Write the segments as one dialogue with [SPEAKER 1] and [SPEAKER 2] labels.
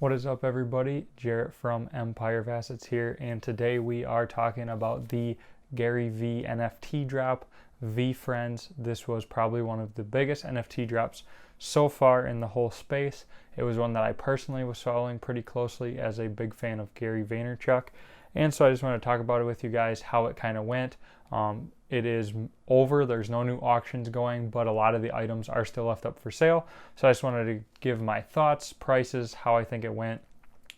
[SPEAKER 1] What is up, everybody? Jarrett from Empire of Assets here, and today we are talking about the Gary V NFT drop, Veefriends. This was probably one of the biggest NFT drops so far in the whole space. It was one that I personally was following pretty closely as a big fan of Gary Vaynerchuk, and so I just want to talk about it with you guys, how it kind of went. It is over. There's no new auctions going, but a lot of the items are still left up for sale. So I just wanted to give my thoughts, prices, how I think it went,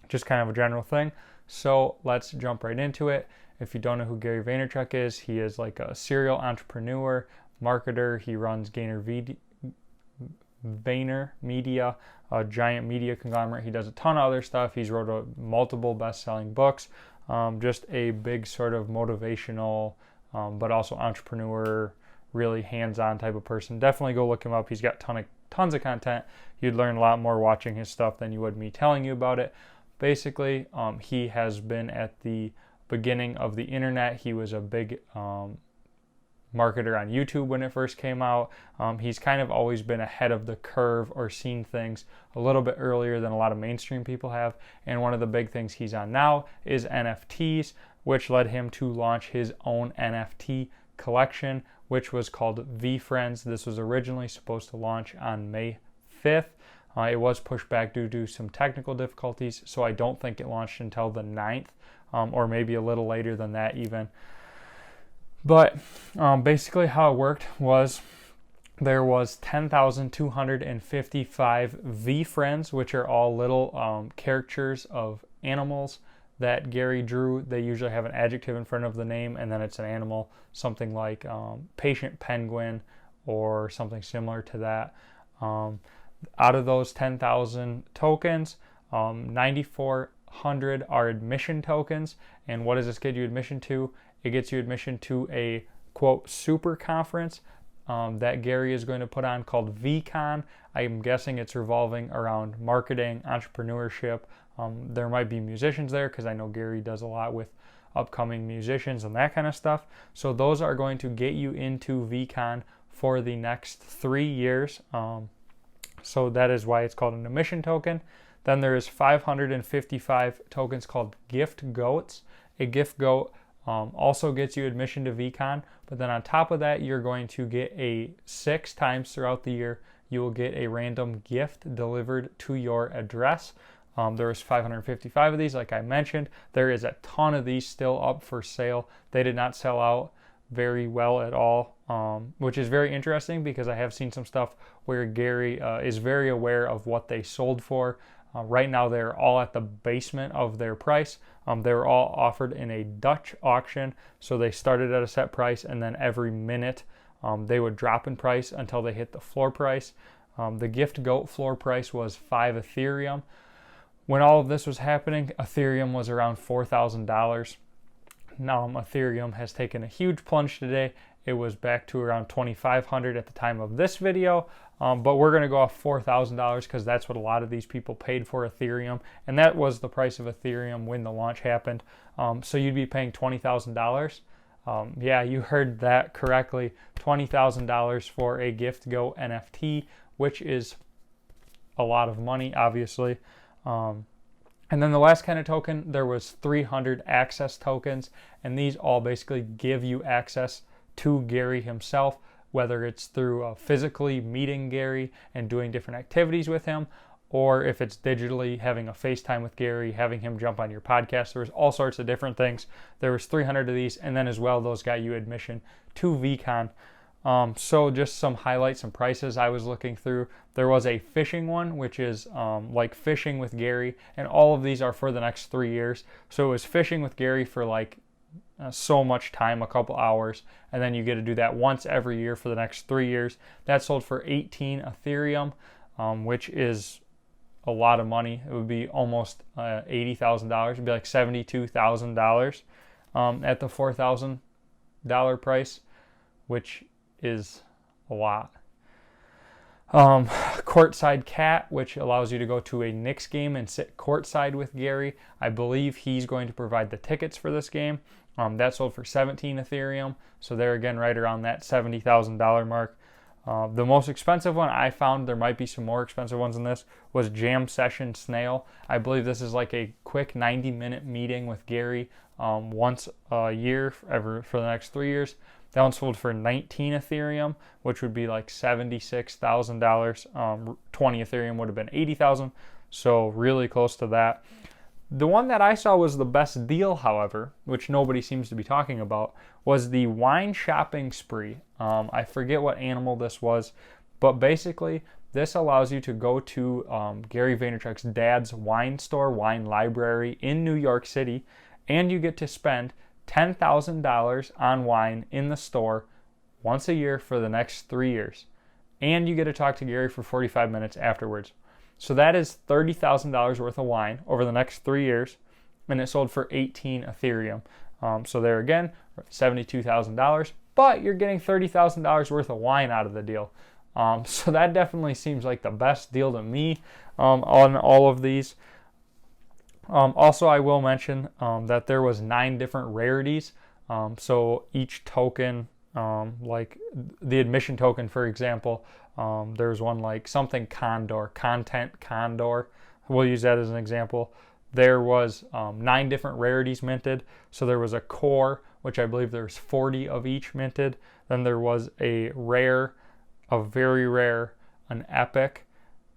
[SPEAKER 1] just kind of a general thing. So let's jump right into it. If you don't know who Gary Vaynerchuk is, he is like a serial entrepreneur, marketer. He runs Vayner Media, a giant media conglomerate. He does a ton of other stuff. He's wrote multiple best-selling books. Just a big sort of motivational, but also entrepreneur, really hands-on type of person. Definitely go look him up. He's got tons of content. You'd learn a lot more watching his stuff than you would me telling you about it. Basically, he has been at the beginning of the internet. He was a big marketer on YouTube when it first came out. He's kind of always been ahead of the curve or seen things a little bit earlier than a lot of mainstream people have. And one of the big things he's on now is NFTs, which led him to launch his own NFT collection, which was called Veefriends. This was originally supposed to launch on May 5th. It was pushed back due to some technical difficulties, so I don't think it launched until the 9th, or maybe a little later than that even. But basically how it worked was there was 10,255 Veefriends, which are all little caricatures of animals that Gary drew. They usually have an adjective in front of the name, and then it's an animal, something like patient penguin or something similar to that. Out of those 10,000 tokens, 9,400 are admission tokens. And what does this get you admission to? It gets you admission to a, quote, super conference that Gary is going to put on called VCon. I'm guessing it's revolving around marketing, entrepreneurship. There might be musicians there because I know Gary does a lot with upcoming musicians and that kind of stuff. So those are going to get you into VCon for the next 3 years. So that is why it's called an admission token. Then there is 555 tokens called gift goats. A gift goat also gets you admission to VCon, but then on top of that, you're going to get 6 times throughout the year, you will get a random gift delivered to your address. There was 555 of these, like I mentioned. There is a ton of these still up for sale. They did not sell out very well at all, which is very interesting because I have seen some stuff where Gary is very aware of what they sold for. Right now, they're all at the basement of their price. They were all offered in a Dutch auction, so they started at a set price, and then every minute they would drop in price until they hit the floor price. The gift goat floor price was 5 Ethereum. When all of this was happening, Ethereum was around $4,000. Now Ethereum has taken a huge plunge today. It was back to around $2,500 at the time of this video, but we're going to go off $4,000 because that's what a lot of these people paid for Ethereum, and that was the price of Ethereum when the launch happened. So you'd be paying $20,000. Yeah, you heard that correctly. $20,000 for a gift goat NFT, which is a lot of money, obviously. And then the last kind of token, there was 300 access tokens, and these all basically give you access to Gary himself, whether it's through physically meeting Gary and doing different activities with him, or if it's digitally having a FaceTime with Gary, having him jump on your podcast. There's all sorts of different things. There was 300 of these, and then as well, those got you admission to VCon. So just some highlights, some prices I was looking through. There was a fishing one, which is like fishing with Gary, and all of these are for the next 3 years. So it was fishing with Gary for like so much time, a couple hours, and then you get to do that once every year for the next 3 years. That sold for 18 Ethereum, which is a lot of money. It would be almost $80,000. It'd be like $72,000 at the $4,000 price, which is a lot. Courtside Cat, which allows you to go to a Knicks game and sit courtside with Gary. I believe he's going to provide the tickets for this game. That sold for 17 Ethereum. So they're again right around that $70,000 mark. The most expensive one I found, there might be some more expensive ones in this, was Jam Session Snail. I believe this is like a quick 90-minute meeting with Gary once a year for the next 3 years. That one sold for 19 Ethereum, which would be like $76,000. 20 Ethereum would have been 80,000, so really close to that. The one that I saw was the best deal, however, which nobody seems to be talking about, was the wine shopping spree. I forget what animal this was, but basically this allows you to go to Gary Vaynerchuk's dad's wine store, wine library in New York City, and you get to spend $10,000 on wine in the store once a year for the next 3 years. And you get to talk to Gary for 45 minutes afterwards. So that is $30,000 worth of wine over the next 3 years, and it sold for 18 Ethereum. So there again, $72,000, but you're getting $30,000 worth of wine out of the deal. So that definitely seems like the best deal to me on all of these. Also, I will mention that there was 9 different rarities. So each token, like the admission token, for example, there's one like something Condor, content Condor. We'll use that as an example. There was 9 different rarities minted. So there was a core, which I believe there's 40 of each minted. Then there was a rare, a very rare, an epic,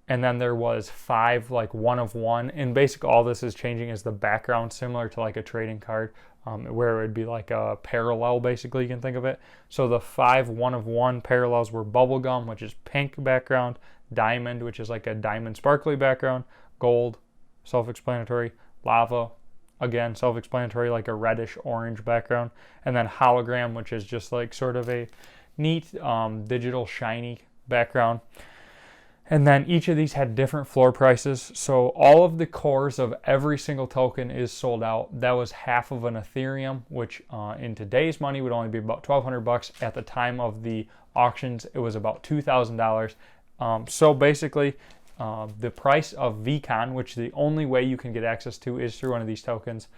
[SPEAKER 1] and then there was 5 like one of one. And basically all this is changing is the background, similar to like a trading card, where it would be like a parallel, basically, you can think of it. So the 5 one of one parallels were bubblegum, which is pink background, diamond, which is like a diamond sparkly background, gold, self-explanatory, lava, again, self-explanatory, like a reddish orange background, and then hologram, which is just like sort of a neat digital shiny background. And then each of these had different floor prices. So all of the cores of every single token is sold out. That was half of an Ethereum, which in today's money would only be about $1,200. At the time of the auctions, it was about $2,000. So basically, the price of VCon, which the only way you can get access to is through one of these tokens,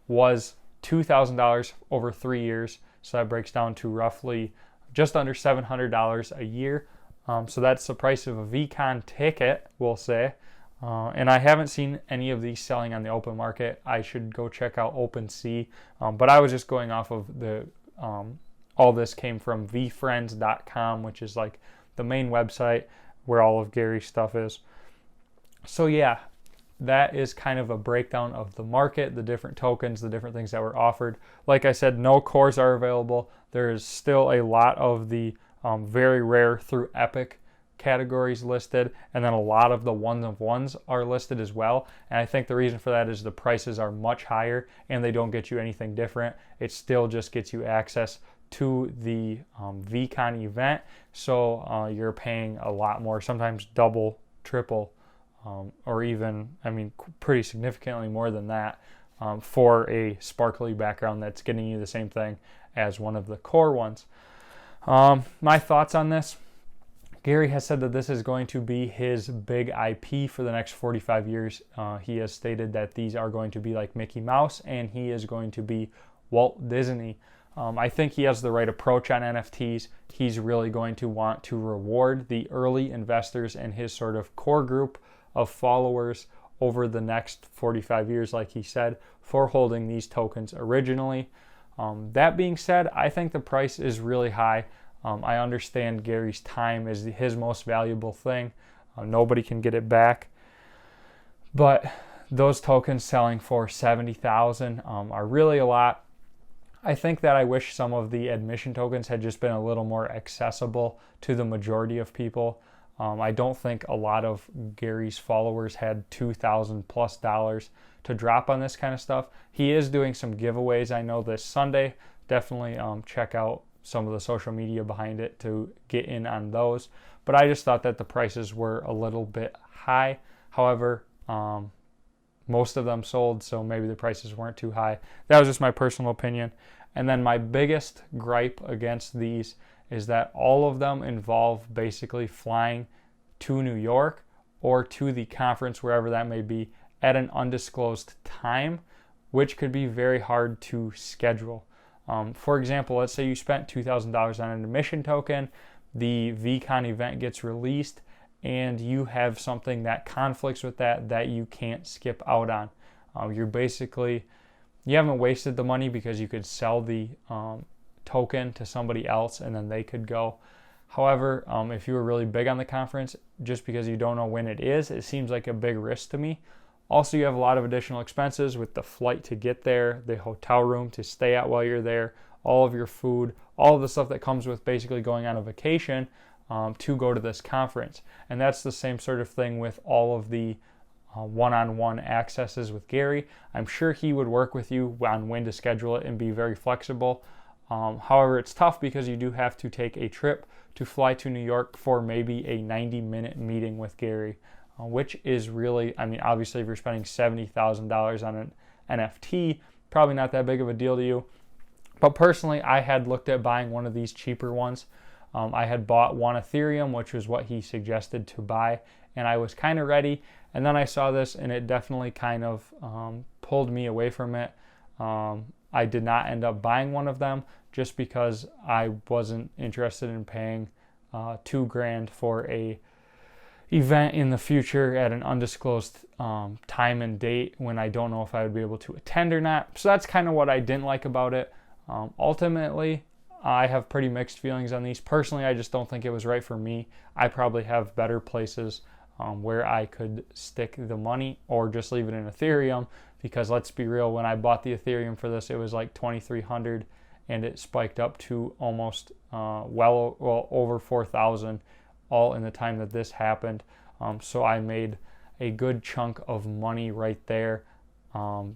[SPEAKER 1] was $2,000 over 3 years. So that breaks down to roughly just under $700 a year. So that's the price of a VCon ticket, we'll say. And I haven't seen any of these selling on the open market. I should go check out OpenSea. But I was just going off of the, all this came from Veefriends.com, which is like the main website where all of Gary's stuff is. So yeah, that is kind of a breakdown of the market, the different tokens, the different things that were offered. Like I said, no cores are available. There is still a lot of the very rare through epic categories listed, and then a lot of the ones of ones are listed as well. And I think the reason for that is the prices are much higher and they don't get you anything different. It still just gets you access to the VCon event, so you're paying a lot more, sometimes double, triple, or even, I mean, pretty significantly more than that for a sparkly background that's getting you the same thing as one of the core ones. My thoughts on this: Gary has said that this is going to be his big IP for the next 45 years. He has stated that these are going to be like Mickey Mouse and he is going to be Walt Disney. I think he has the right approach on NFTs. He's really going to want to reward the early investors and his sort of core group of followers over the next 45 years, like he said, for holding these tokens originally. That being said, I think the price is really high. I understand Gary's time is his most valuable thing. Nobody can get it back. But those tokens selling for $70,000 are really a lot. I think that I wish some of the admission tokens had just been a little more accessible to the majority of people. I don't think a lot of Gary's followers had $2,000+ to drop on this kind of stuff. He is doing some giveaways, I know, this Sunday. Definitely check out some of the social media behind it to get in on those. But I just thought that the prices were a little bit high. However, most of them sold, so maybe the prices weren't too high. That was just my personal opinion. And then my biggest gripe against these is that all of them involve basically flying to New York or to the conference, wherever that may be, at an undisclosed time, which could be very hard to schedule. For example, let's say you spent $2,000 on an admission token. the VCon event gets released and you have something that conflicts with that you can't skip out on. You haven't wasted the money because you could sell the token to somebody else and then they could go. However, if you were really big on the conference, just because you don't know when it is, it seems like a big risk to me. Also, you have a lot of additional expenses with the flight to get there, the hotel room to stay at while you're there, all of your food, all of the stuff that comes with basically going on a vacation to go to this conference. And that's the same sort of thing with all of the one-on-one accesses with Gary. I'm sure he would work with you on when to schedule it and be very flexible. However, it's tough because you do have to take a trip to fly to New York for maybe a 90-minute meeting with Gary, which is really, obviously if you're spending $70,000 on an NFT, probably not that big of a deal to you. But personally, I had looked at buying one of these cheaper ones. I had bought one Ethereum, which was what he suggested to buy, and I was kind of ready. And then I saw this, and it definitely kind of pulled me away from it. I did not end up buying one of them just because I wasn't interested in paying $2,000 for a event in the future at an undisclosed time and date when I don't know if I would be able to attend or not. So that's kind of what I didn't like about it. Ultimately, I have pretty mixed feelings on these. Personally, I just don't think it was right for me. I probably have better places where I could stick the money or just leave it in Ethereum, because let's be real, when I bought the Ethereum for this, it was like $2,300 and it spiked up to almost well over 4,000 all in the time that this happened. So I made a good chunk of money right there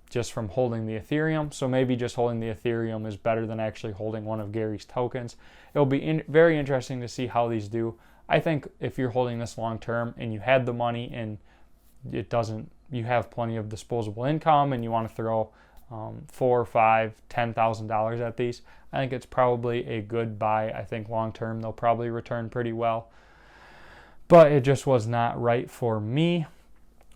[SPEAKER 1] just from holding the Ethereum. So maybe just holding the Ethereum is better than actually holding one of Gary's tokens. It'll be very interesting to see how these do. I think if you're holding this long term and you had the money and you have plenty of disposable income and you want to throw $4,000, $5,000, $10,000 at these, I think it's probably a good buy. I think long term they'll probably return pretty well, but it just was not right for me.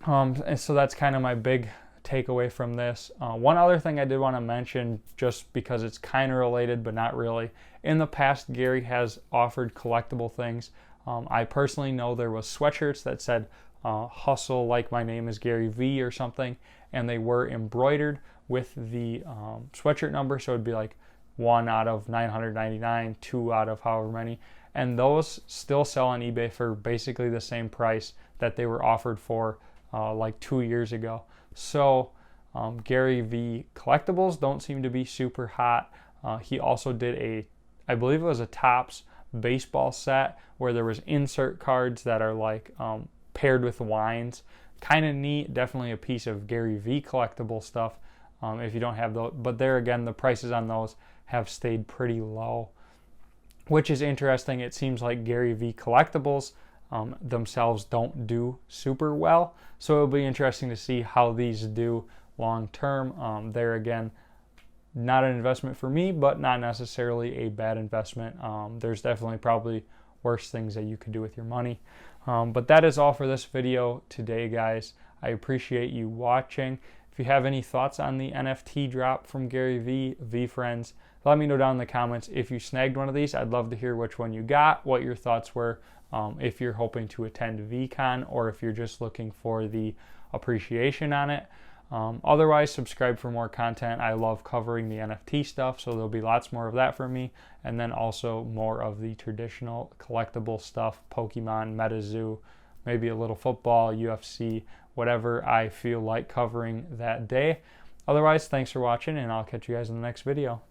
[SPEAKER 1] And so that's kind of my big takeaway from this. One other thing I did want to mention, just because it's kind of related but not really. In the past, Gary has offered collectible things. I personally know there was sweatshirts that said hustle like my name is Gary V or something, and they were embroidered with the sweatshirt number, so it'd be like 1 out of 999, 2 out of however many, and those still sell on eBay for basically the same price that they were offered for like 2 years ago. So Gary V Collectibles don't seem to be super hot. He also did I believe it was a Topps baseball set where there was insert cards that are like paired with wines. Kind of neat. Definitely a piece of Gary V collectible stuff if you don't have those. But there again, the prices on those have stayed pretty low, which is interesting. It seems like Gary V Collectibles themselves don't do super well. So it'll be interesting to see how these do long term. There again, not an investment for me, but not necessarily a bad investment. There's definitely probably worse things that you could do with your money. But that is all for this video today, guys. I appreciate you watching. If you have any thoughts on the NFT drop from Gary V, Veefriends, let me know down in the comments. If you snagged one of these, I'd love to hear which one you got, what your thoughts were, if you're hoping to attend VCon or if you're just looking for the appreciation on it. Otherwise, subscribe for more content. I love covering the NFT stuff, so there'll be lots more of that from me. And then also more of the traditional collectible stuff, Pokemon, Metazoo, maybe a little football, UFC, whatever I feel like covering that day. Otherwise, thanks for watching, and I'll catch you guys in the next video.